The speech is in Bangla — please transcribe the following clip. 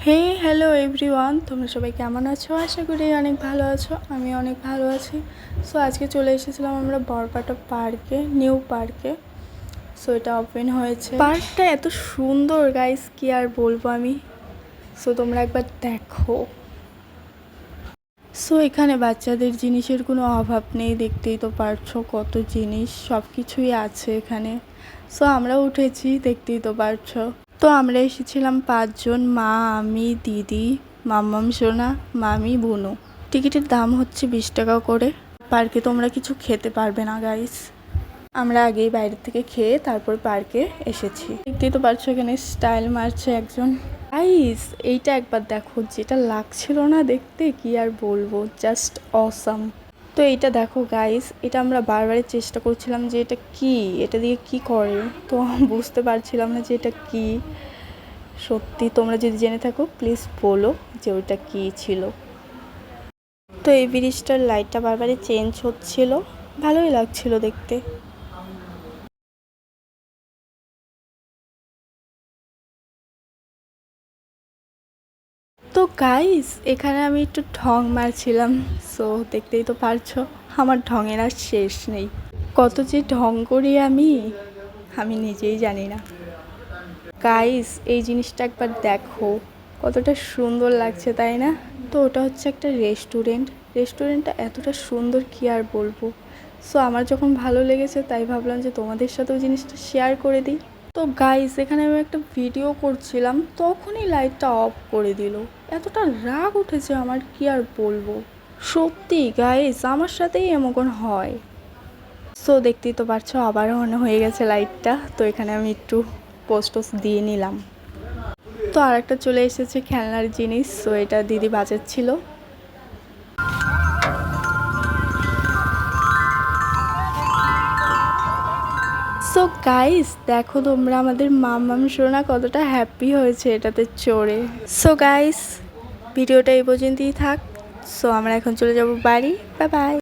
হে হ্যালো এভরিওয়ান, তোমরা সবাই কেমন আছো? আশা করি অনেক ভালো আছো। আমি অনেক ভালো আছি। সো আজকে চলে এসেছিলাম আমরা বরপাটা পার্কে, নিউ পার্কে। সো এটা ওপেন হয়েছে। পার্কটা এত সুন্দর গাইস, কি আর বলবো আমি। সো তোমরা একবার দেখো। সো এখানে বাচ্চাদের জিনিসের কোনো অভাব নেই, দেখতেই তো পারছো কত জিনিস, সব কিছুই আছে এখানে। সো আমরা উঠেছি, দেখতেই তো পারছো। তো আমরা এসেছিলাম 5 জন, মা, আমি, দিদি, মাম্মাম সোনা, মামি, বুনু। টিকিটের দাম হচ্ছে 20 টাকা করে। পার্কে তোমরা কিছু খেতে পারবে না গাইস। আমরা আগেই বাইরে থেকে খেয়ে তারপর পার্কে এসেছি। দেখতেই তো পারছো এখানে স্টাইল মারছে একজন। গাইস এইটা একবার দেখো, যেটা লাগছিল না দেখতে, কি আর বলবো, জাস্ট অসাম। তো এইটা দেখো গাইস, এটা আমরা বারবারই চেষ্টা করছিলাম যে এটা কি, এটা দিয়ে কি করে, তো বুঝতে পারছিলাম না যে এটা কি। সত্যি তোমরা যদি জেনে থাকো প্লিজ বলো যে ওইটা কি ছিল। তো এই ব্রিজটার লাইটটা বারবারই চেঞ্জ হচ্ছিল, ভালোই লাগছিল দেখতে। তো গাইস এখানে আমি একটু ঢং মারছিলাম। সো দেখতেই তো পারছো আমার ঢঙের আর শেষ নেই। কত যে ঢং করি আমি নিজেই জানি না। গাইস এই জিনিসটা একবার দেখো, কতটা সুন্দর লাগছে তাই না? তো ওটা হচ্ছে একটা রেস্টুরেন্টটা এতটা সুন্দর কি আর বলবো। সো আমার যখন ভালো লেগেছে তাই ভাবলাম যে তোমাদের সাথেও জিনিসটা শেয়ার করে দিই। তো গাইস এখানে আমি একটা ভিডিও করছিলাম, তখনই লাইটটা অফ করে দিল। এতটা রাগ উঠেছে আমার, কি আর বলবো। সত্যি গাইস আমার সাথেই এমন হয়। সো দেখতেই তো পারছো আবার অন হয়ে গেছে লাইটটা। তো এখানে আমি একটু পোস্ট দিয়ে নিলাম। তো আর একটা চলে এসেছে খেলনার জিনিস। সো এটা দিদি বাজাচ্ছিল। সো গাইস দেখো তোমরা, আমাদের মাম্মাম সোনা কতটা হ্যাপি হয়েছে এটাতে চড়ে। সো গাইস ভিডিওটা এই পর্যন্তই থাক। সো আমরা এখন চলে যাব বাড়ি। Bye bye.